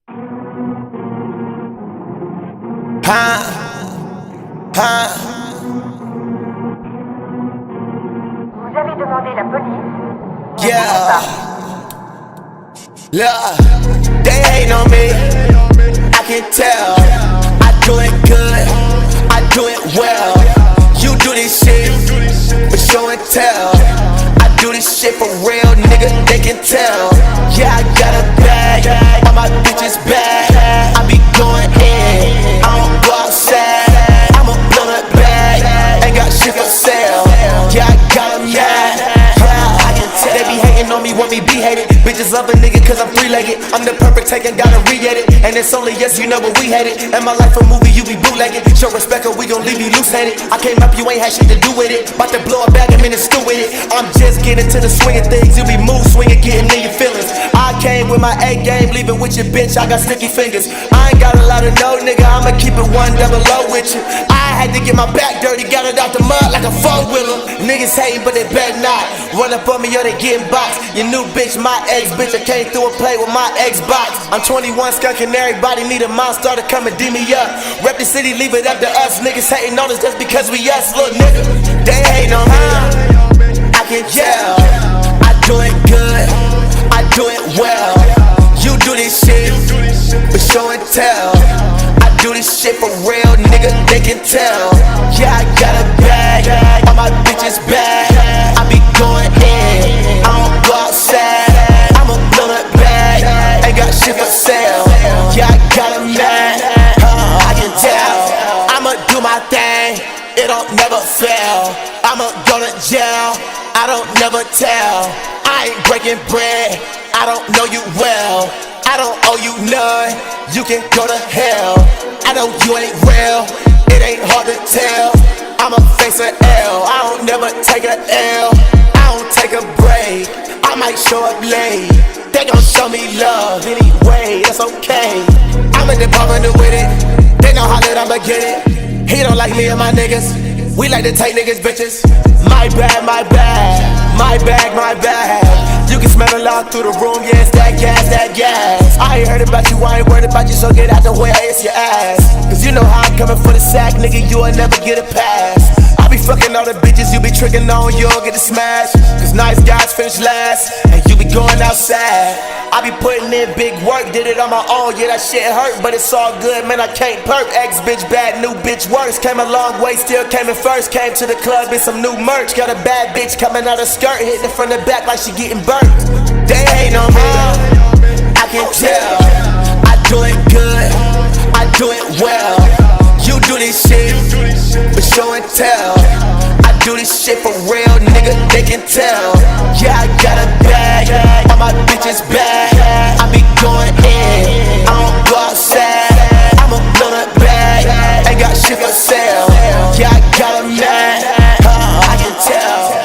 Vous avez demandé la police. Yeah, look, they hating on me, I can tell. I do it good, I do it well. You do this shit for show and tell. I do this shit for real, nigga, they can tell. Yeah, I got a bag, all my bitches bad. I be going in, I don't go outside. I'm a blood bag, ain't got shit for sale. Yeah, I got 'em mad. I can tell they be hating on me, want me be hated. Bitches love a nigga cause I'm three-legged. I'm the perfect taken, gotta re-edit. And it's only yes, you know what we had it. And my life a movie, you be bootlegging. Show respect or we gon' leave you loose-headed. I came up, you ain't had shit to do with it. About to blow a bag, I'm in the stew with it. I'm just getting to the swing of things. You be mood swinging, getting in your feelings. I came with my A game, leaving with your bitch, I got sticky fingers. I ain't got a lot of no nigga, I'ma keep it 100 with you. I had to get my back dirty, got it out the mud like a four-wheeler. Niggas hating, but they bet not. Run up on me or they getting boxed. Your new bitch, my ex-bitch, I came through and played with my Xbox. I'm 21, skunking, everybody need a monster to come and D me up. Rep the city, leave it up to us. Niggas hating on us just because we us, little nigga. They hating on me, I can tell. I do it good, I do it well. You do this shit for show and tell. I do this shit for real, nigga, they can tell. Yeah, I got a bag, all my bitches bad. I be going in, I don't go outside. I'm a blood bag, ain't got shit for sale. Yeah, I got 'em mad, I can tell. I'ma do my thing, it don't never fail. I'ma go to jail, I don't never tell. I ain't breaking bread, I don't know you well. I don't owe you none, you can go to hell. I know you ain't real, it ain't hard to tell. I'ma face a L, I don't never take a L. I don't take a break, I might show up late. They gon' show me love anyway, that's okay. I'm in the department with it, they know how that I'ma get it. He don't like me and my niggas, we like to take niggas bitches. My bad, my bad, my bag, my bag. You can smell it all through the room, yeah, it's that gas, that gas. I ain't heard about you, I ain't worried about you, so get out the way, I ace your ass. Cause you know how I'm coming for the sack, nigga, you will never get a pass. I be fucking all the bitches you be tricking on, you don't get a smash. Cause nice guys finish last, and you be going outside. I be putting in big work, did it on my own, yeah, that shit hurt, but it's all good, man, I can't perk. Ex-bitch bad, new bitch worse. Came a long way, still came in first. Came to the club in some new merch. Got a bad bitch coming out of skirt, hitting it from the back like she getting burnt. They ain't on me, I can tell. I do it good, I do it well. You do this shit for show and tell. I do this shit for real, nigga, they can tell. Yeah, I got a bag, all my bitches bad. I be going in, I don't go outside. I'm a blood bag, ain't got shit for sale. Yeah, I got 'em mad, I can tell.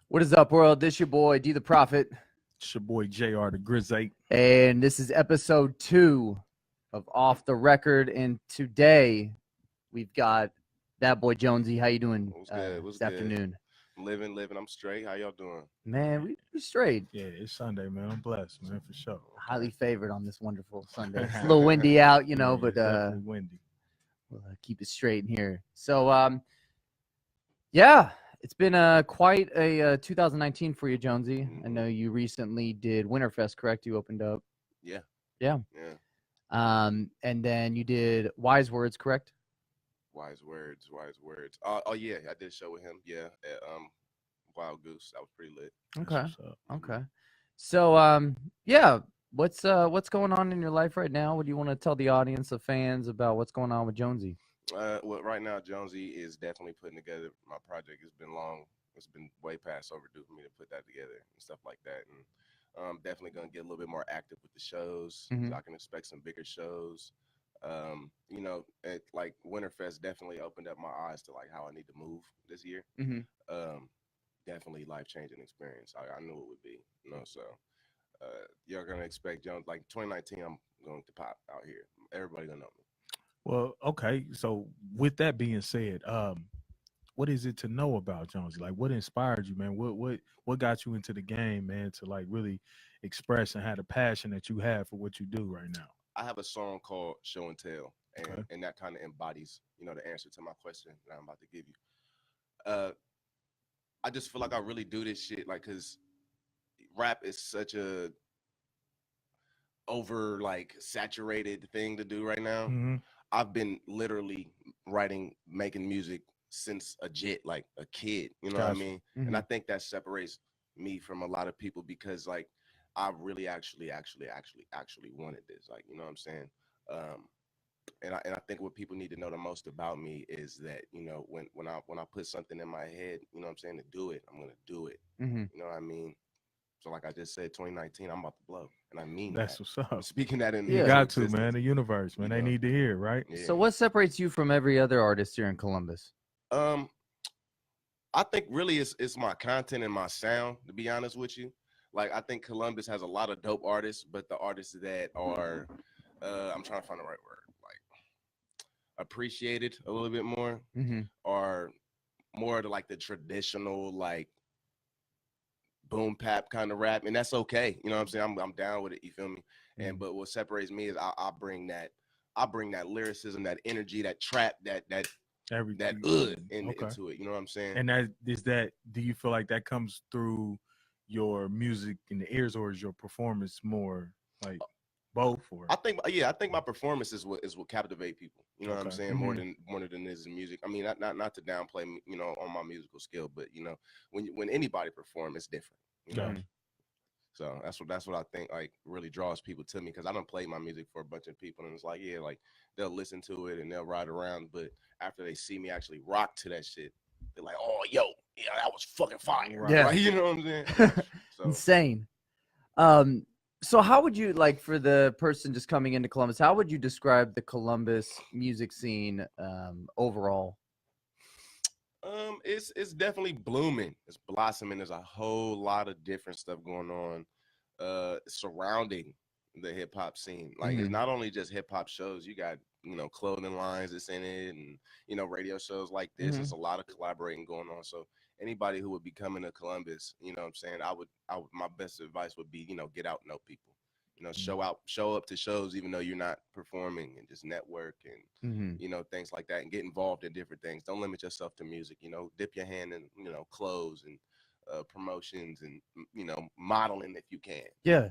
What is up, world? This your boy, D the Prophet. It's your boy JR the Grizzate. And this is episode 2 of Off the Record. And today we've got ThtBoiJonesy. How you doing What's good? What's this good? afternoon? Living. I'm straight. How y'all doing? Man, we straight. Yeah, it's Sunday, man. I'm blessed, man, for sure. Highly favored on this wonderful Sunday. It's a little windy out, you know, Yeah, but it's definitely windy. we'll keep it straight in here. So, yeah, it's been quite a 2019 for you, Jonesy. I know you recently did Winterfest, correct? You opened up. Yeah. Yeah. And then you did Wise Words, correct? Wise words. Oh yeah, I did a show with him. Yeah, at Wild Goose. That was pretty lit. Okay. That's what's up. Okay. So, yeah, what's going on in your life right now? What do you want to tell the audience, the fans, about what's going on with Jonesy? Well, right now, Jonesy is definitely putting together my project. It's been long. It's been way past overdue for me to put that together and stuff like that. And I'm definitely gonna get a little bit more active with the shows. So I can expect some bigger shows. You know, like Winterfest definitely opened up my eyes to like how I need to move this year. Definitely life-changing experience. I knew it would be, you know. So You're gonna expect Jones like 2019. I'm going to pop out here. Everybody gonna know me. Well, okay. So with that being said, what is it to know about Jonesy? Like, what inspired you, man? What got you into the game, man? To like really express and have the passion that you have for what you do right now. I have a song called "Show and Tell," Okay. and that kind of embodies, the answer to my question that I'm about to give you. I just feel like I really do this shit, like, cause rap is such a over like saturated thing to do right now. Mm-hmm. I've been literally writing, making music since like a kid. You know what I Gotcha. mean? And I Mhm. think that separates me from a lot of people because like I really actually wanted this. Like, you know what I'm saying? Um, and I think what people need to know the most about me is that when I put something in my head, you know what I'm saying, to do it, I'm gonna do it. Mhm. You know what I mean? So like I just said, 2019, I'm about to blow, and I mean That's that. what's I'm up. speaking that You Yeah. into got to, man. existence. The universe, man. You They know? need to hear, right? So Yeah. what separates you from every other artist here in Columbus? Um, I think really it's my content and my sound. To be honest with you, like I think Columbus has a lot of dope artists, but the artists that are, I'm trying to find the right word, like appreciated a little bit more, Mhm. are more to like the traditional like boom bap kind of rap, and that's okay. You know what I'm saying? I'm down with it. You feel me? And Mhm. but what separates me is I bring that lyricism, that energy, that trap, that Everything. Okay. into it. You know what I'm saying? And that. Do you feel like that comes through your music in the ears, or is your performance more like both? Or I think my performance is what captivate people. You know what I'm okay. saying? More Mhm. than this music. I mean, not to downplay on my musical skill, but when anybody perform, it's different. You know. Gotcha. Mhm. So that's what I think like really draws people to me because I don't play my music for a bunch of people and it's like yeah like they'll listen to it and they'll ride around but after they see me actually rock to that shit they're like oh yo yeah that was fucking fire Right. Yeah. like you know what I'm saying so Insane. Um, so how would you like for the person just coming into Columbus? How would you describe the Columbus music scene overall? it's definitely blooming, it's blossoming. There's a whole lot of different stuff going on surrounding the hip hop scene. Like it's Mhm. not only just hip hop shows, you got clothing lines that's in it and radio shows like this. There's Mhm. a lot of collaborating going on. So anybody who would be coming to Columbus, what I'm saying, I would my best advice would be, get out, know people. Mhm. Show up to shows even though you're not performing and just network and Mhm. things like that and get involved in different things. Don't limit yourself to music. Dip your hand in clothes and promotions and modeling if you can. Yeah.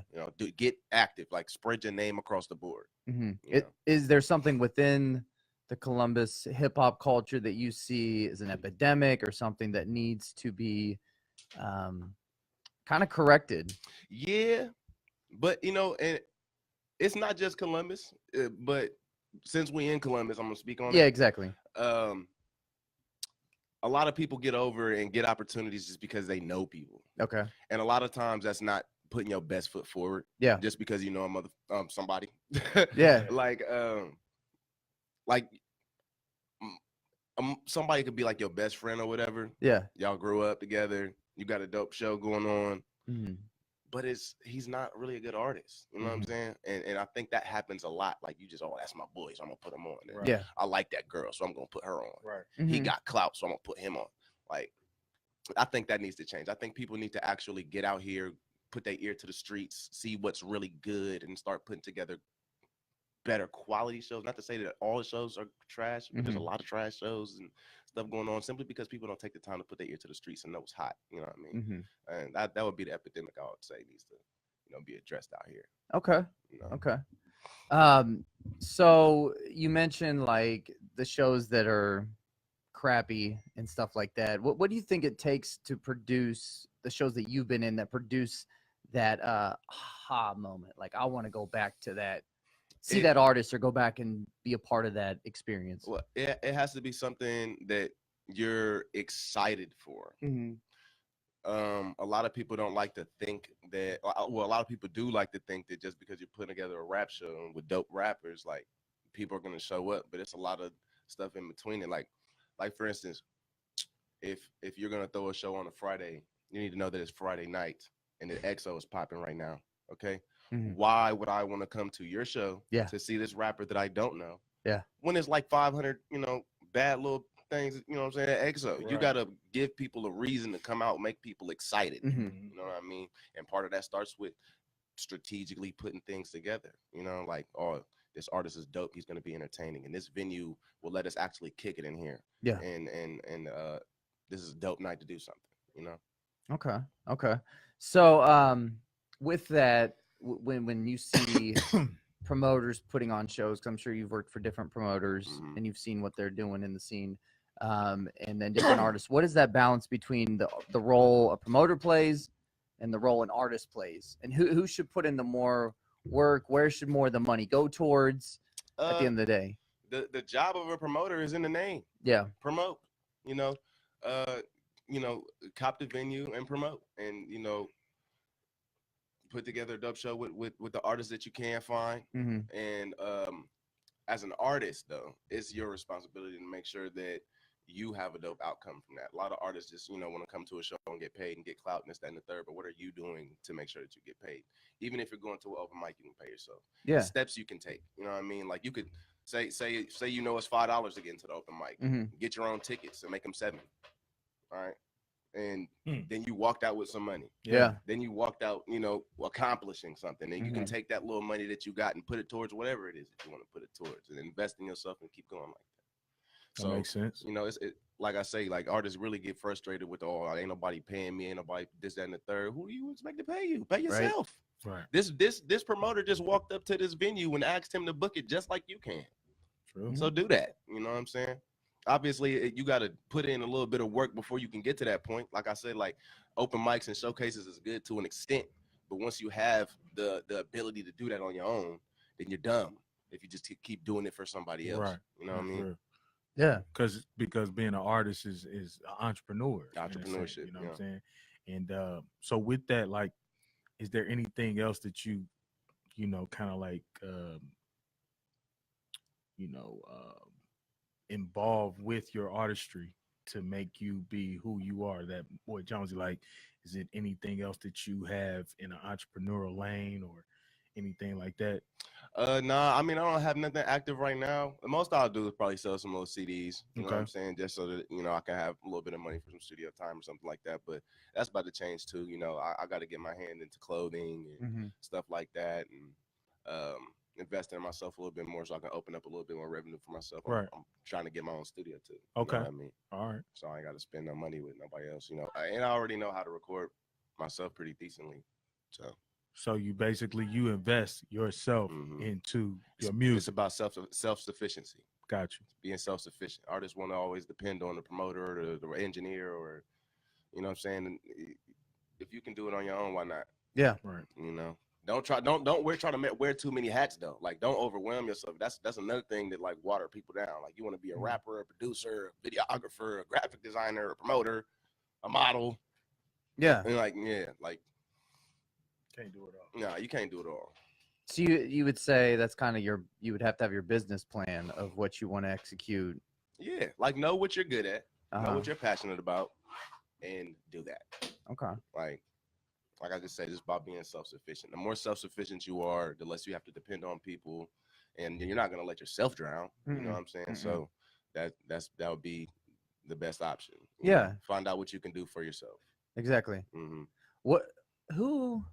Get active, like spread your name across the board. Mhm. You know, Is there something within the Columbus hip hop culture that you see as an epidemic or something that needs to be um, kind of corrected? yeah, but and it's not just Columbus, but since we in Columbus, I'm gonna speak on Yeah, it. exactly. Um, a lot of people get over and get opportunities just because they know people. Okay. And a lot of times that's not putting your best foot forward Yeah. just because you know somebody. Yeah. Like somebody could be like your best friend or whatever. Yeah. Y'all grew up together. You got a dope show going on, Mhm. but he's not really a good artist. You know what I'm Mhm. saying? And I think that happens a lot. Like you just that's my boy, so I'm gonna put him on. And Right. Yeah. I like that girl, so I'm gonna put her on. Right. He Mhm. got clout, so I'm gonna put him on. Like I think that needs to change. I think people need to actually get out here, put their ear to the streets, see what's really good, and start putting together better quality shows. Not to say that all the shows are trash, but there's a Mhm. lot of trash shows and stuff going on simply because people don't take the time to put their ear to the streets and know what's hot. You know what I mean? Mhm. And that would be the epidemic I would say needs to, be addressed out here. Okay. You know? Okay. Um, so you mentioned like the shows that are crappy and stuff like that. What do you think it takes to produce the shows that you've been in that produce that aha moment? Like I want to go back to that, see It that artist or go back and be a part of that experience. well, it has to be something that you're excited for. Mm-hmm. A lot of people don't like to think that well a lot of people do like to think that just because you're putting together a rap show with dope rappers like people are going to show up, but it's a lot of stuff in between it, like for instance, if you're going to throw a show on a Friday, you need to know that it's Friday night and the EXO is popping right now, Okay. Mhm. Why would I want to come to your show Yeah. to see this rapper that I don't know? Yeah. When it's like 500, bad little things, you know what I'm saying? At EXO, you Right. got to give people a reason to come out, make people excited. Mhm. You know what I mean? And part of that starts with strategically putting things together. Like, oh, this artist is dope. He's going to be entertaining, and this venue will let us actually kick it in here. Yeah. And this is a dope night to do something. Okay. Okay. So, with that, when you see promoters putting on shows, 'cause I'm sure you've worked for different promoters Mhm. and you've seen what they're doing in the scene, and then different artists. What is that balance between the role a promoter plays and the role an artist plays, and who should put in the more work? Where should more of the money go towards at the end of the day? The job of a promoter is in the name. Yeah. Promote. You know, uh, cop the venue and promote, and put together a dope show with the artists that you can find. Mhm. And as an artist, though, it's your responsibility to make sure that you have a dope outcome from that. A lot of artists just want to come to a show and get paid and get clout and this, that, and the third. But what are you doing to make sure that you get paid? Even if you're going to an open mic, you can pay yourself. Yeah. Steps you can take. You know what I mean? Like, you could say it's $5 to get into the open mic. Mhm. Get your own tickets and make them $7. All right. And Hmm. then you walked out with some money. Yeah. Then you walked out, accomplishing something. And you can take that little money that you got and put it towards whatever it is that you want to put it towards, and invest in yourself and keep going like that. That makes sense. It's like I say, like, artists really get frustrated with, ain't nobody paying me, ain't nobody this, that, and the third. Who do you expect to pay you? Pay yourself. Right. This promoter just walked up to this venue and asked him to book it just like you can. True. So do that. You know what I'm saying? Obviously, you got to put in a little bit of work before you can get to that point. Like I said, like, open mics and showcases is good to an extent, but once you have the ability to do that on your own, then you're dumb if you just keep doing it for somebody else. Right. You know what I mean? Yeah. Because being an artist is an entrepreneur. Entrepreneurship. You know what I'm saying? And so with that, like, is there anything else that you kind of like involved with your artistry to make you be who you are, that boy Jonesy? Like, is it anything else that you have in an entrepreneurial lane or anything like that? Nah, I mean, I don't have nothing active right now. The most I'll do is probably sell some little CDs. You know what I'm saying? Just so that, I can have a little bit of money for some studio time or something like that. But that's about to change too. I got to get my hand into clothing and stuff like that, and invest in myself a little bit more so I can open up a little bit more revenue for myself. Right. I'm trying to get my own studio too. Okay. You know what I mean? All right. So I ain't got to spend no money with nobody else. And I already know how to record myself pretty decently. So you basically invest yourself into your It's music. about self-sufficiency. Got you. Being self-sufficient. Artists want to always depend on the promoter or the engineer, or you know what I'm saying. And if you can do it on your own, why not? Yeah. Right. Don't try to wear too many hats though. Like, don't overwhelm yourself. That's another thing that, like, water people down. Like, you want to be a rapper, a producer, a videographer, a graphic designer, a promoter, a model. Yeah. And like can't do it all. No, you can't do it all. So you would say that's kind of you would have to have your business plan of what you want to execute. Yeah, like, know what you're good at, know what you're passionate about, and do that. Okay. Like I just said, it's about being self-sufficient. The more self-sufficient you are, the less you have to depend on people, and you're not gonna let yourself drown. You know what I'm saying? So that would be the best option. Yeah. Find out what you can do for yourself. Exactly. Who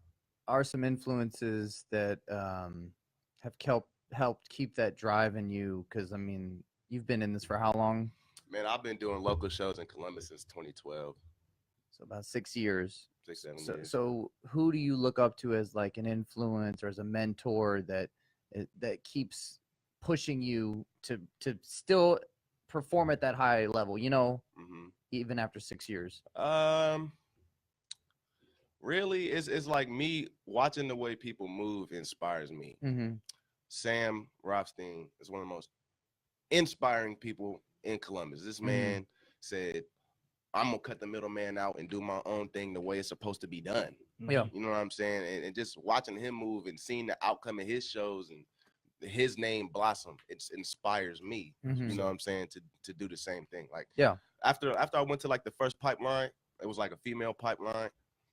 are some influences that have helped keep that drive in you? Because, I mean, you've been in this for how long? Man, I've been doing local shows in Columbus since 2012. So about 6 years. 6-7 years. So who do you look up to as like an influence or as a mentor that keeps pushing you to still perform at that high level, even after 6 years? Really, it's like me watching the way people move inspires me. Sam Rothstein is one of the most inspiring people in Columbus. This man said, I'm gonna cut the middleman out and do my own thing the way it's supposed to be done. Yeah. You know what I'm saying? And just watching him move and seeing the outcome of his shows and his name blossom, it inspires me. You know what I'm saying? To do the same thing. Like, yeah. After I went to, like, the first pipeline, it was like a female pipeline.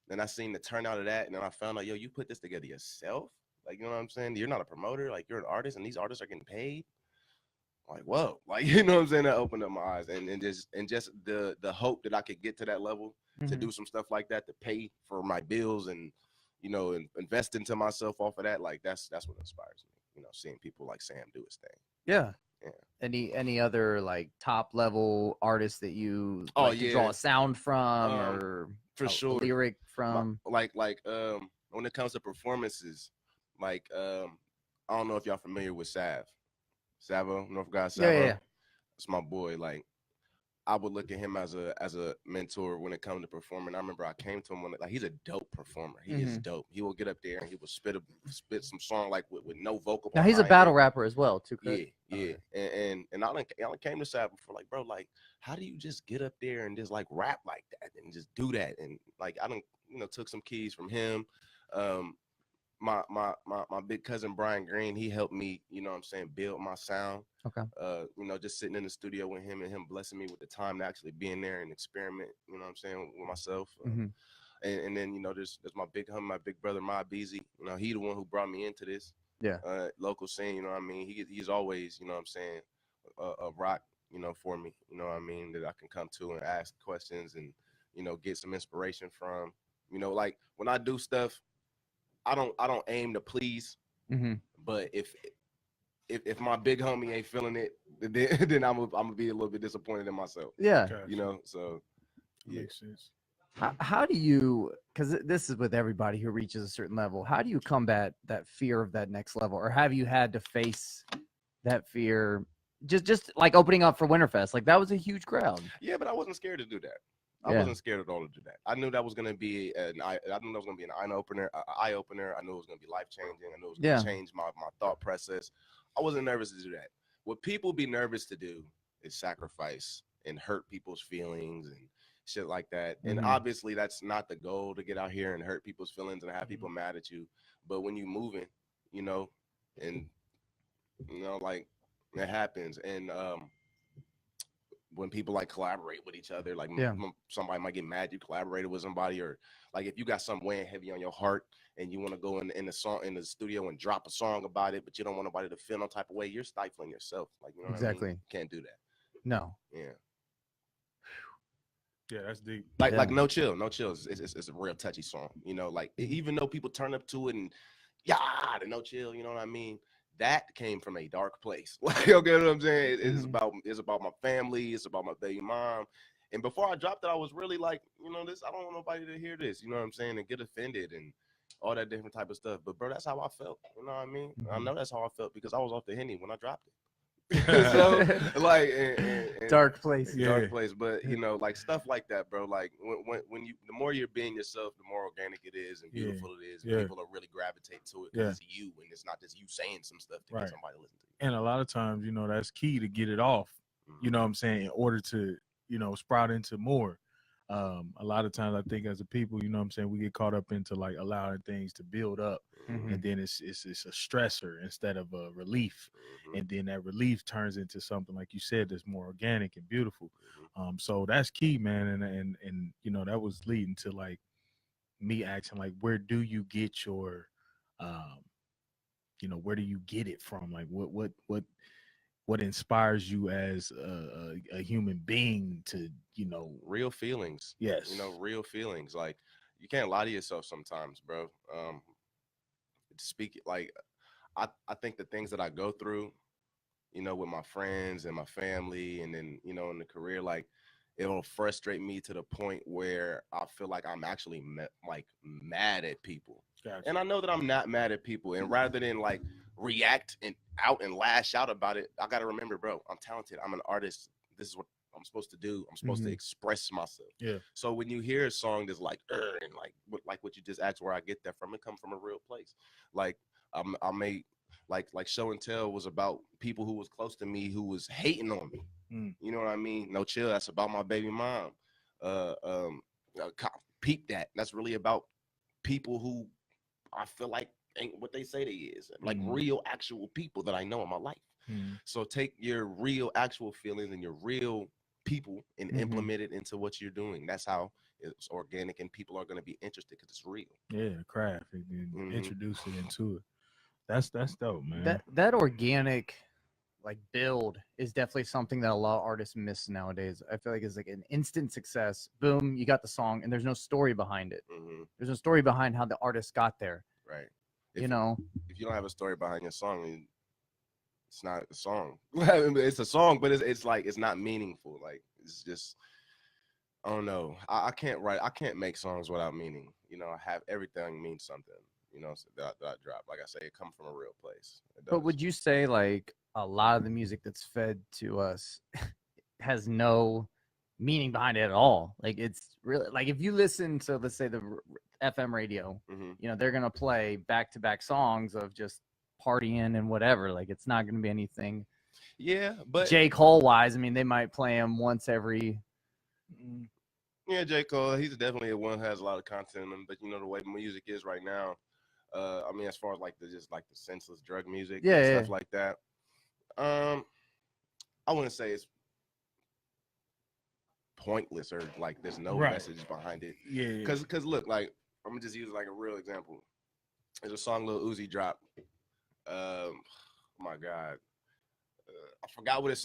Then I seen the turnout of that, and then I found out, yo, you put this together yourself. Like, you know what I'm saying? You're not a promoter. Like, you're an artist, and these artists are getting paid. Like, whoa, like, you know what I'm saying? That opened up my eyes, and just the hope that I could get to that level to do some stuff like that, to pay for my bills, and and invest into myself off of that. Like, that's what inspires me. Seeing people like Sam do his thing. Yeah. Yeah. Any other like top level artists that you Oh, like to draw yeah. a sound from, or For a sure. lyric from? Like when it comes to performances, like I don't know if y'all familiar with Savo, North God Savo. Yeah. It's my boy. Like, I would look at him as a mentor when it comes to performing. I remember I came to him like, he's a dope performer. He is dope. He will get up there and he will spit some song like with no vocal. Now he's a battle rapper as well too. Yeah, yeah. And I came to Savo for like, bro, like, how do you just get up there and just like rap like that and just do that? And like, I took some keys from him. My big cousin Brian Green, he helped me, build my sound. Okay. Just sitting in the studio with him and him blessing me with the time to actually be in there and experiment, with myself. And then, there's my big homie, my big brother, Ma Beezy. He the one who brought me into this local scene, he's always, a rock, for me, that I can come to and ask questions and, get some inspiration from. Like when I do stuff, I don't aim to please, but if my big homie ain't feeling it, then I'm gonna be a little bit disappointed in myself. Yeah. So yeah. Makes sense. How do you, because this is with everybody who reaches a certain level, how do you combat that fear of that next level? Or have you had to face that fear just like opening up for Winterfest? Like, that was a huge crowd. Yeah, but I wasn't scared to do that. I wasn't scared at all to do that. I knew that was gonna be an eye opener. I knew it was gonna be life changing. I knew it was gonna change my thought process. I wasn't nervous to do that. What people be nervous to do is sacrifice and hurt people's feelings and shit like that. And obviously that's not the goal, to get out here and hurt people's feelings and have people mad at you. But when you moving, and like, it happens. And when people like collaborate with each other, like somebody might get mad you collaborated with somebody, or like if you got something weighing heavy on your heart and you want to go in the studio and drop a song about it, but you don't want nobody to feel no type of way, you're stifling yourself. Like, Exactly. what I mean? You can't do that. No. Yeah, that's deep. Like No Chill. No Chill is a real touchy song. Like, even though people turn up to it and the No Chill, you know what I mean? That came from a dark place. Like, you get what I'm saying? It's about my family. It's about my baby mom. And before I dropped it, I was really like, this, I don't want nobody to hear this, you know what I'm saying, and get offended and all that different type of stuff. But bro, that's how I felt. You know what I mean? I know that's how I felt because I was off the Henny when I dropped it. So like, and dark place. Dark place. But like stuff like that, bro. Like when you, the more you're being yourself, the more organic it is and beautiful it is, and people will really gravitate to it because it's you, and it's not just you saying some stuff to get somebody to listen to you. And a lot of times, that's key to get it off. You know what I'm saying? In order to, sprout into more. A lot of times I think as a people, you know what I'm saying, we get caught up into like allowing things to build up, and then it's a stressor instead of a relief, and then that relief turns into something, like you said, that's more organic and beautiful. So that's key, man. And that was leading to like me asking, like, where do you get your where do you get it from? Like what inspires you as a human being to, real feelings. Yes. Real feelings. Like, you can't lie to yourself sometimes, bro. Speak like, I think the things that I go through, with my friends and my family, and then, in the career, like, it'll frustrate me to the point where I feel like I'm actually mad at people. Gotcha. And I know that I'm not mad at people. And rather than like react and out and lash out about it, I got to remember, bro, I'm talented. I'm an artist. This is what I'm supposed to do. I'm supposed to express myself. Yeah. So when you hear a song that's like, and like what you just asked, where I get that from, it comes from a real place. Like, I made like Show and Tell was about people who was close to me who was hating on me. You know what I mean? No Chill, that's about my baby mom. Peep That. That's really about people who I feel like ain't what they say they is. Like real, actual people that I know in my life. So take your real, actual feelings and your real people and implement it into what you're doing. That's how it's organic, and people are going to be interested because it's real. Yeah, craft and introduce it into it. That's dope, man. That organic like build is definitely something that a lot of artists miss nowadays. I feel like it's like an instant success. Boom, you got the song, and there's no story behind it. There's no story behind how the artist got there. Right. If you don't have a story behind your song, it's not a song. It's a song, but it's like it's not meaningful. Like it's just, I don't know. I can't make songs without meaning. I have everything means something. So that I drop. Like I say, it comes from a real place. But would you say like a lot of the music that's fed to us has no meaning behind it at all? Like it's really like if you listen to, let's say, the FM radio, they're gonna play back-to-back songs of just partying and whatever. Like it's not gonna be anything. Yeah, but J. Cole wise, I mean, they might play him once every. Yeah, J. Cole, he's definitely one who has a lot of content in him. But the way music is right now, I mean, as far as like the senseless drug music, and stuff like that. I wouldn't say it's pointless or like there's no message behind it. Yeah. Because look, like I'm gonna just use like a real example. There's a song Lil Uzi dropped. Oh my God, I forgot what it's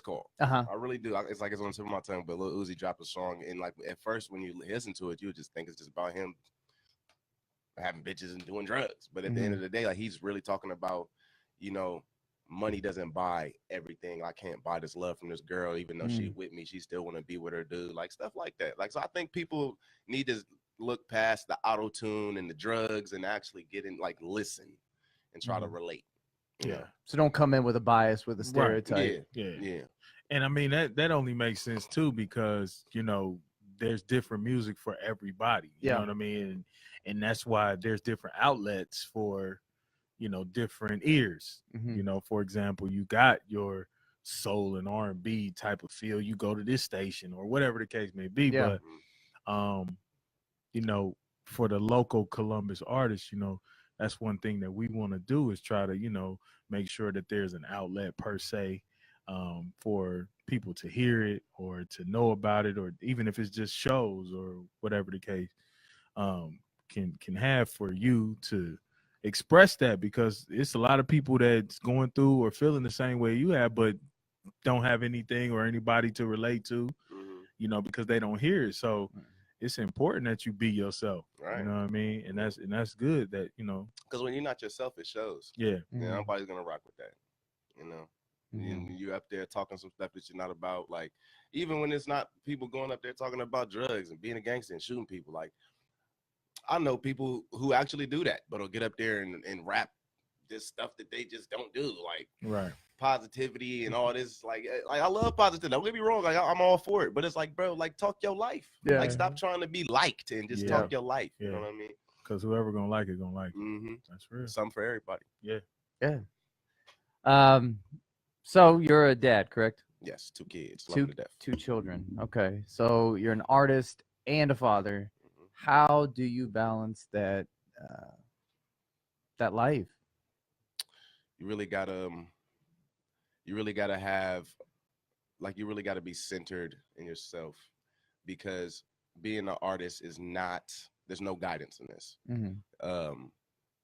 called. I really do. It's like it's on the tip of my tongue. But Lil Uzi dropped a song, and like at first when you listen to it, you would just think it's just about him having bitches and doing drugs. But at the end of the day, like he's really talking about, money doesn't buy everything. I can't buy this love from this girl, even though she with me, she still want to be with her dude, like stuff like that. Like, so I think people need to look past the auto tune and the drugs and actually get in, like, listen and try to relate. You know? So don't come in with a bias, with a stereotype. Yeah. And I mean that only makes sense too, because there's different music for everybody. You know what I mean? And that's why there's different outlets for different ears. For example, you got your soul and R&B type of feel, you go to this station or whatever the case may be. But for the local Columbus artists, that's one thing that we want to do is try to make sure that there's an outlet per se, for people to hear it or to know about it, or even if it's just shows or whatever the case, can have for you to express that, because it's a lot of people that's going through or feeling the same way you have, but don't have anything or anybody to relate to, because they don't hear it. So it's important that you be yourself, right? You know what I mean? And that's good that, because when you're not yourself, it shows. Yeah. Nobody's going to rock with that, You up there talking some stuff that you're not about, like, even when it's not people going up there talking about drugs and being a gangster and shooting people. Like, I know people who actually do that, but will get up there and rap this stuff that they just don't do, like positivity and all this. Like I love positivity. Don't get me wrong, like I'm all for it. But it's like, bro, like talk your life. Like stop trying to be liked and just talk your life. You know what I mean? Because whoever gonna like it, gonna like it. That's real. Something for everybody. Yeah. So you're a dad, correct? Yes, 2 kids. Two children. Okay. So you're an artist and a father. How do you balance that life? You really gotta be centered in yourself, because being an artist is not, there's no guidance in this.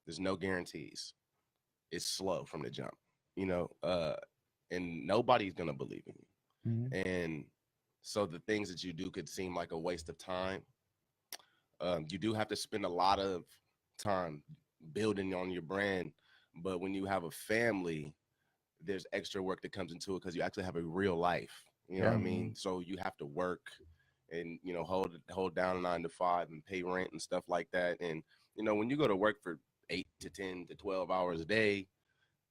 There's no guarantees. It's slow from the jump, and nobody's gonna believe in you. And so the things that you do could seem like a waste of time. You do have to spend a lot of time building on your brand, but when you have a family, there's extra work that comes into it, because you actually have a real life. You know what I mean? So you have to work and hold down a 9 to 5 and pay rent and stuff like that. And when you go to work for 8 to 10 to 12 hours a day,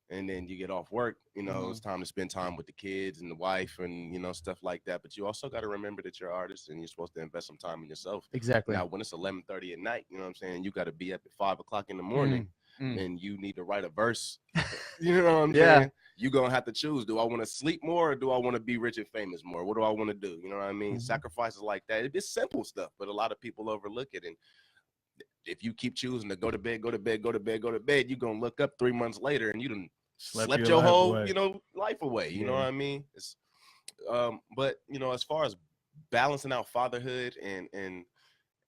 and then you get off work, it's time to spend time with the kids and the wife and, stuff like that. But you also got to remember that you're an artist and you're supposed to invest some time in yourself. Exactly. Now, when it's 11:30 at night, you know what I'm saying? You got to be up at 5 o'clock in the morning and you need to write a verse. You know what I'm saying? You're going to have to choose. Do I want to sleep more, or do I want to be rich and famous more? What do I want to do? You know what I mean? Sacrifices like that. It's simple stuff, but a lot of people overlook it. And if you keep choosing to go to bed, you're going to look up 3 months later and you done slept your whole, life away. You know what I mean? It's, but, as far as balancing out fatherhood and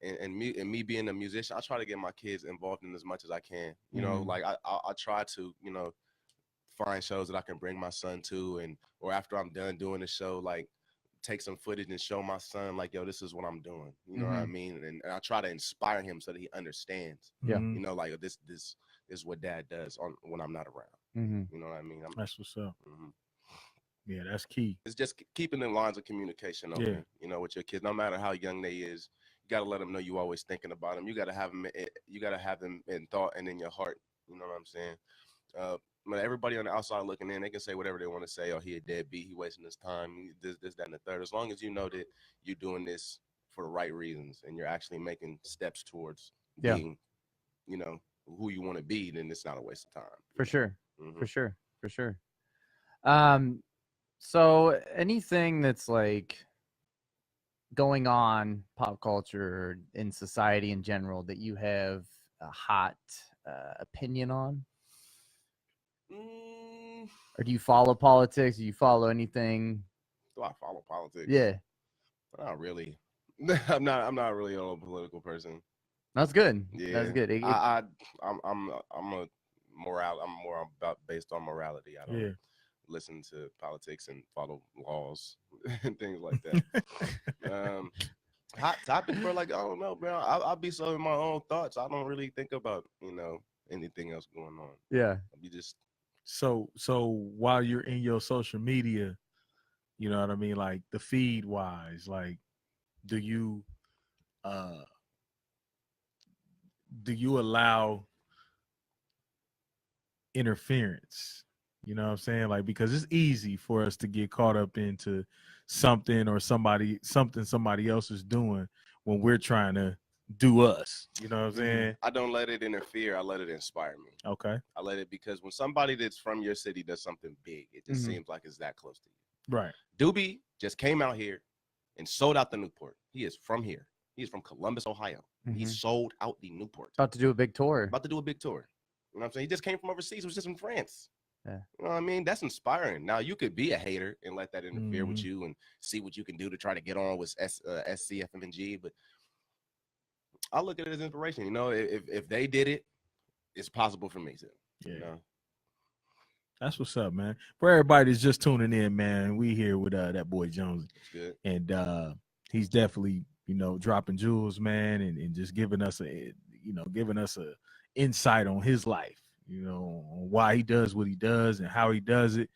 me being a musician, I try to get my kids involved in as much as I can. You know, like I try to, you know, find shows that I can bring my son to, and or after I'm done doing the show, like take some footage and show my son, like, yo, this is what I'm doing. You know what I mean? And I try to inspire him so that he understands. Yeah. You know, like this is what dad does when I'm not around. You know what I mean? That's what's up. Yeah, that's key. It's just keeping the lines of communication open, you know, with your kids, no matter how young they is. You got to let them know you always thinking about them. You got to have them in thought and in your heart. You know what I'm saying? But everybody on the outside looking in, they can say whatever they want to say. Oh, he a deadbeat. He wasting his time. This, that, and the third. As long as you know that you're doing this for the right reasons and you're actually making steps towards being, you know, who you want to be, then it's not a waste of time. For sure. For sure. For sure. So anything that's like going on pop culture or in society in general that you have a hot opinion on? Or do you follow politics? Do you follow anything? Do I follow politics? Yeah. Not really. I'm not really a political person. That's good. Yeah. That's good. I'm more about based on morality. I don't listen to politics and follow laws and things like that. Hot topic, bro. Like, I don't know, bro. I'll be so in my own thoughts. I don't really think about, you know, anything else going on. Yeah. I'll be just. So while you're in your social media, you know what I mean? Like the feed wise, like, do you allow interference? You know what I'm saying? Like, because it's easy for us to get caught up into something or somebody else is doing when we're trying to do us. You know what I'm saying? I don't let it interfere. I let it inspire me. Okay. I let it, because when somebody that's from your city does something big, it just seems like it's that close to you. Right. Doobie just came out here and sold out the Newport. He is from here. He's from Columbus, Ohio. He sold out the Newport. About to do a big tour. About to do a big tour. You know what I'm saying? He just came from overseas. He was just in France. Yeah. You know what I mean? That's inspiring. Now, you could be a hater and let that interfere with you and see what you can do to try to get on with SCFMG, but I look at it as inspiration. You know, if they did it, it's possible for me to. Yeah. You know? That's what's up, man. For everybody that's just tuning in, man, we here with that boy Jonesy. Good. And he's definitely, you know, dropping jewels, man, and just giving us a insight on his life, you know, on why he does what he does and how he does it.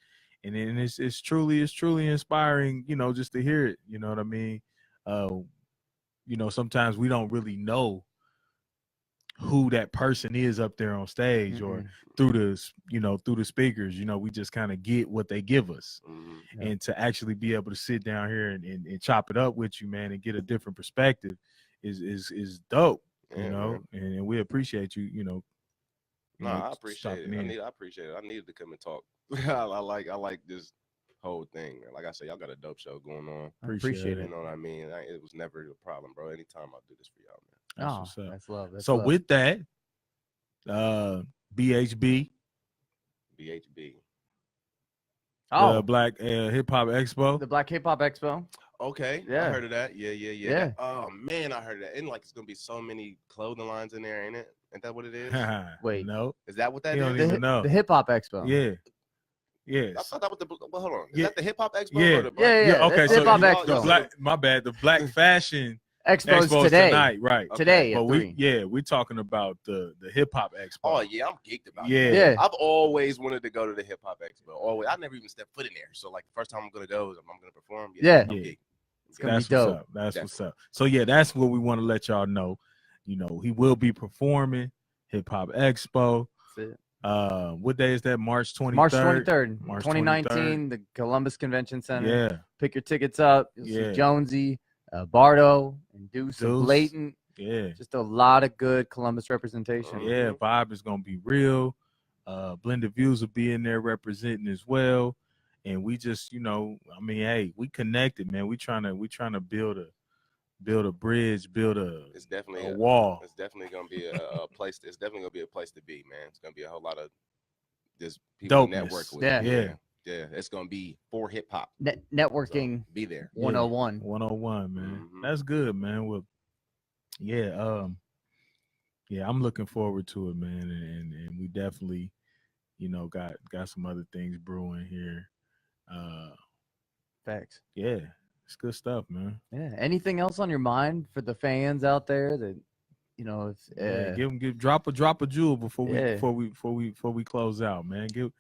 And then it's truly inspiring, you know, just to hear it. You know what I mean? You know, sometimes we don't really know who that person is up there on stage or through the speakers. You know, we just kind of get what they give us. And to actually be able to sit down here and chop it up with you, man, and get a different perspective is dope. You know, and we appreciate you. You know, I appreciate it. I appreciate it. I needed to come and talk. I like this whole thing. Like I said, y'all got a dope show going on. Appreciate it. You know what I mean? It was never a problem, bro. Anytime I'll do this for y'all, man. That's love. That's so love. with that, BHB. Oh, Black Hip Hop Expo. the Black Hip Hop Expo. Okay. Yeah. I heard of that. Yeah. Oh man, I heard of that. And like, it's gonna be so many clothing lines in there, ain't it? Ain't that what it is? Wait. No. Is that what that You is? don't even know. The Hip Hop Expo. Yeah. I Yes. thought that was well, hold on. Is Yeah. that the Hip Hop Expo? Yeah. Or the Yeah. Okay. That's So Hip Hop you- Expo. my bad. The Black Fashion Expo's Expo's today. tonight, right? Okay. Today at But 3. we're talking about the Hip Hop Expo. Oh yeah, I'm geeked about Yeah. it. Yeah. I've always wanted to go to the Hip Hop Expo. Always. I never even stepped foot in there. So like the first time I'm gonna go is I'm gonna perform. Yeah. I'm Yeah. geeked. It's gonna That's be what's dope. up. That's what's up. So yeah, that's what we want to let y'all know. You know, he will be performing Hip Hop Expo. That's it. What day is that? March 23rd. March 23rd, March 2019, the Columbus Convention Center. Yeah. Pick your tickets up. You'll Yeah. see Jonesy, Bardo, and Deuce, and Deuce. Blatant. Yeah. Just a lot of good Columbus representation. Yeah. Vibe is gonna be real. Blended Views will be in there representing as well. And we just, you know, I mean, hey, we connected, man. We trying to build a bridge, It's definitely a wall. It's definitely gonna be a place. It's definitely gonna be a place to be, man. It's gonna be a whole lot of just people to network Dopeness. with. Yeah. Yeah. Yeah, it's gonna be for hip hop. Networking So be there. 101. 101, man. Mhm. That's good, man. Well, yeah, yeah, I'm looking forward to it, man, and we definitely, got some other things brewing here. Facts. Yeah, it's good stuff, man. Yeah. Anything else on your mind for the fans out there that if Yeah, drop a jewel before Yeah. we close out, man. Give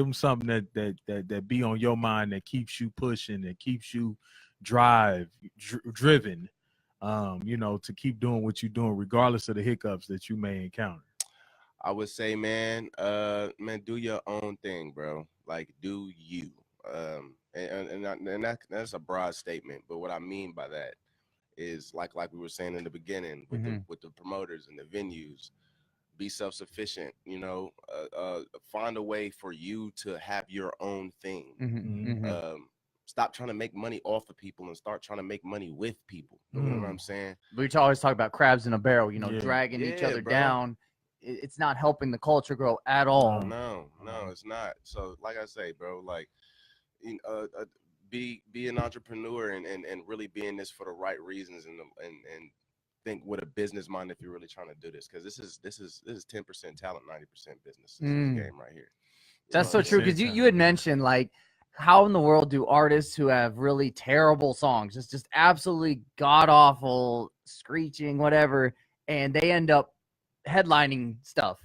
them something that be on your mind, that keeps you pushing, that keeps you driven, to keep doing what you're doing regardless of the hiccups that you may encounter. I would say, man, do your own thing, bro. Like, do you. That's a broad statement, but what I mean by that is like we were saying in the beginning with the promoters and the venues, be self-sufficient. Find a way for you to have your own thing. Stop trying to make money off of people and start trying to make money with people. You know what I'm saying? We always talk about crabs in a barrel, dragging each Yeah, other bro. down. It's not helping the culture grow at all. No, it's not. So, like I say, bro, like, be an entrepreneur and really be in this for the right reasons and think with a business mind if you're really trying to do this, because this is 10% talent, 90% business. This game right here. That's so true, because you had mentioned, like, how in the world do artists who have really terrible songs, just absolutely god awful, screeching, whatever, and they end up headlining stuff?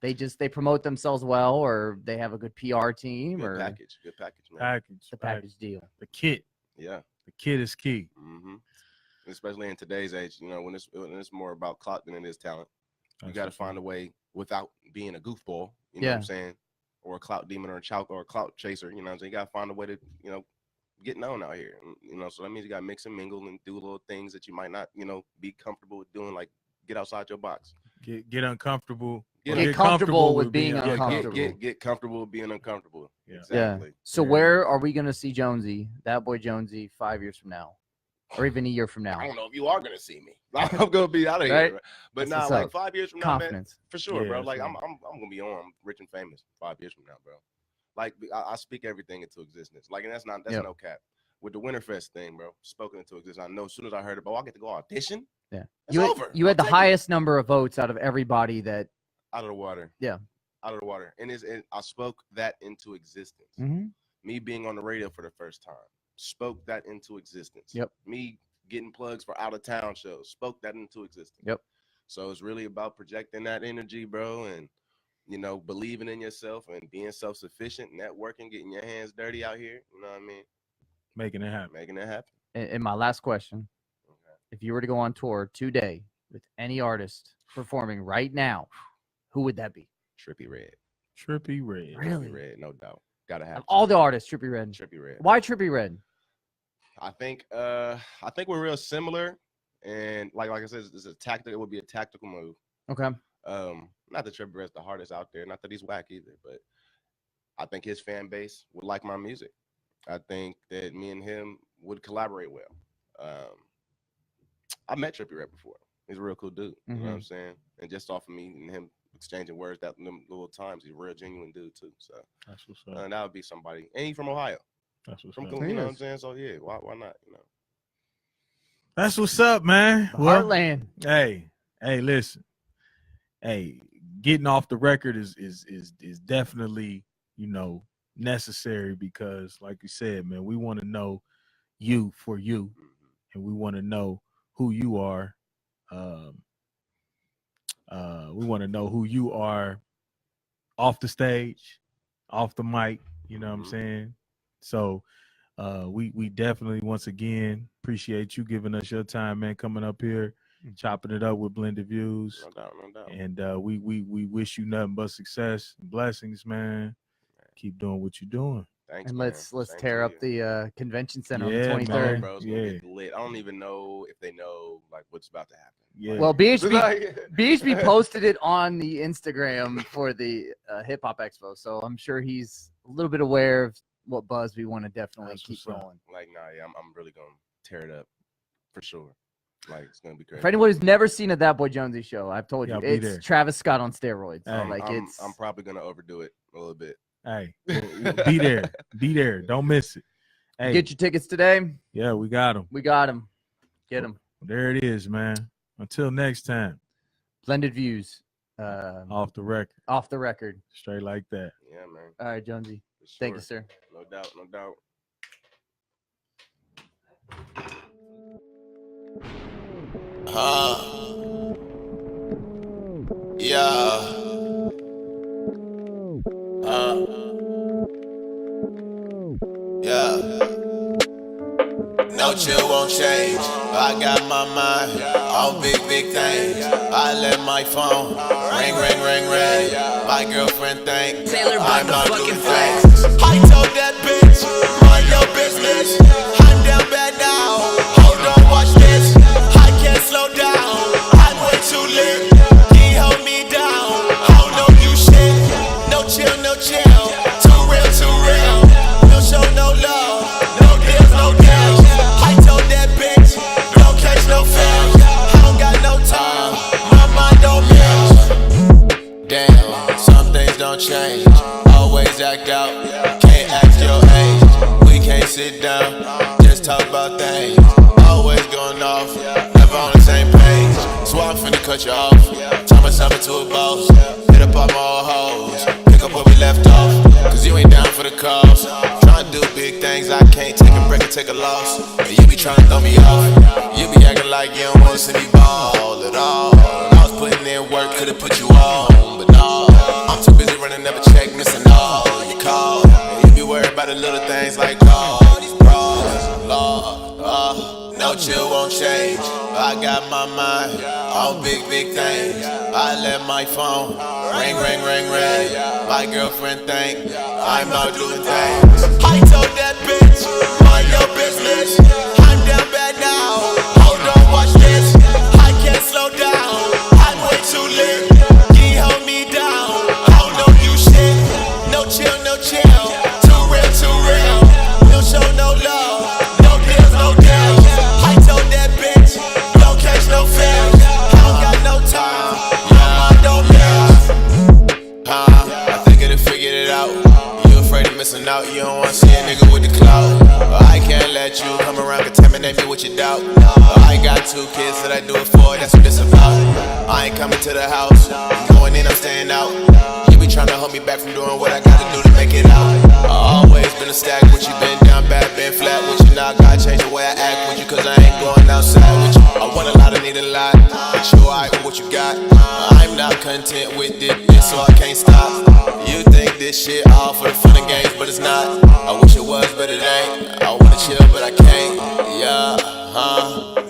They promote themselves well, or they have a good PR team, good or package, man. The package deal. The kit. Yeah, the kit is key. Especially in today's age, when it's more about clout than it is talent. You got to find a way without being a goofball. You know what I'm saying? Or a clout demon or a clout chaser. You know what I'm saying? You got to find a way to get known out here. So that means you got to mix and mingle and do little things that you might not be comfortable with doing, like get outside your box. Get uncomfortable. Get comfortable with being uncomfortable. Get comfortable with being uncomfortable. Yeah. Exactly. Yeah. So where are we going to see Jonesy, that boy Jonesy, 5 years from now? Or even a year from now? I don't know if you are going to see me. I'm going to be out of here. Right? But nah, like 5 years from now, man, for sure, bro. Like, I'm going to be on rich and famous 5 years from now, bro. Like, I speak everything into existence. Like, and that's no cap. With the Winterfest thing, bro, spoken into existence. I know as soon as I heard it, I get to go audition. Yeah. You had the highest number of votes out of everybody that. Out of the water. Yeah. Out of the water. And I spoke that into existence. Me being on the radio for the first time, spoke that into existence. Yep. Me getting plugs for out of town shows, spoke that into existence. Yep. So it's really about projecting that energy, bro, and believing in yourself and being self-sufficient, networking, getting your hands dirty out here. You know what I mean? Making it happen. And my last question: if you were to go on tour today with any artist performing right now, who would that be? Trippie Redd. Trippie Redd. Really? Trippie Redd, no doubt. Gotta have all the artists. Trippie Redd. Trippie Redd. Why Trippie Redd? I think we're real similar, and like I said, it would be a tactical move. Okay. Not that Trippie Redd's the hardest out there, not that he's whack either, but I think his fan base would like my music. I think that me and him would collaborate well. I met Trippie Redd before. He's a real cool dude. You know what I'm saying? And just off of me and him exchanging words that little times, he's a real genuine dude too. So that's what's up. That would be somebody. And he's from Ohio. That's what's up. You know what I'm saying? So yeah, why not? That's what's up, man. Heartland. Hey, listen. Hey, getting off the record is definitely, necessary, because like you said, man, we want to know you for you, and we want to know who you are. We want to know who you are off the stage, off the mic, you know what I'm saying? So we definitely, once again, appreciate you giving us your time, man, coming up here, chopping it up with Blended Views. No doubt. And we wish you nothing but success and blessings, man. Keep doing what you're doing. Thanks, and man. let's tear up the convention center on the 23rd. Man, bro, it's gonna get lit. I don't even know if they know like what's about to happen. Yeah. Well, BHB posted it on the Instagram for the Hip Hop Expo, so I'm sure he's a little bit aware of what buzz we want to definitely keep rolling. Like, I'm really gonna tear it up for sure. Like, it's gonna be crazy. For anyone who's never seen a That Boy Jonesy show, I've told you it's Travis Scott on steroids. I'm probably gonna overdo it a little bit. Hey, we'll be there. Be there. Don't miss it. Hey, Get your tickets today. yeah, we got them. We got them. Get them. There it is, man. Until next time. Blended views. Off the record. Off the record. Straight like that. Yeah, man. All right, Jonesy. For sure. Thank you, sir. No doubt, no doubt. Yeah. Yeah. No chill won't change. I got my mind on big things. I let my phone ring. My girlfriend think I'm not doing things. I told that bitch, mind your business. I'm down bad now. Hold on, watch this. I can't slow down. I'm way too lit. He hold me down. I don't know you shit. No chill. Too real. No show, no love. No deals, no deals. I told that bitch, no catch, no fails. I don't got no time. My mind don't miss. Damn, some things don't change. Always act out. Can't ask your age. We can't sit down. Just talk about things. Always going off. Never on the same page. So I'm finna cut you off. Turn myself into a boss. Hit up all my old hoes. Pick up where we left off. Cause you ain't down for the cause. Tryna do big things. I can't take a break and take a loss. And you be tryna throw me off. You be acting like you don't wanna see me ball at all. I was putting in work, could've put you on. But no, I'm too busy running, never check, missing all your calls. And you be worried about the little things like all these bras. Lord, no chill won't change. I got my mind on big things. I let my phone ring. My girlfriend think I'm out doing things. I told that bitch, mind your business. I'm down bad now. Hold on, watch this. I can't slow down. I'm way too lit. He hold me down. I don't know you shit. No chill. Too real. No show, no love. No deals, no deals. I told that bitch, no catch, no fails. I don't got no time. My mind don't miss. I think I done figured it out. You afraid of missing out. You don't wanna see a nigga with the clout. I can't let you come around contaminate me with your doubt. I got 2 kids that I do it for. That's what it's about. I ain't coming to the house. I'm going in, I'm staying out. You be trying to hold me back from doing what I gotta do to make it out. I always been a stack with you, been down bad, been flat with you. Now I gotta change the way I act with you, cause I ain't going outside with you. I want a lot, I need a lot, but you alright with what you got. I'm not content with this, so I can't stop. You think this shit all for the fun and games, but it's not. I wish it was, but it ain't. I wanna chill, but I can't. Yeah,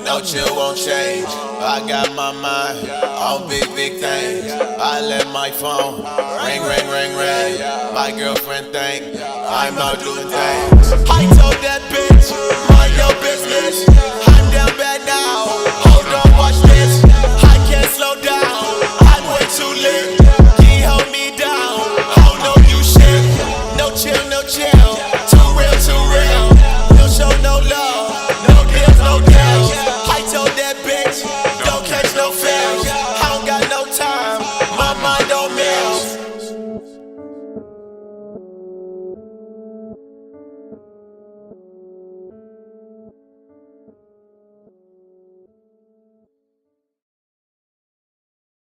no chill won't change. I got my mind on big things. I let my phone ring. My girlfriend think I'm out doing things. I told that bitch, mind your business.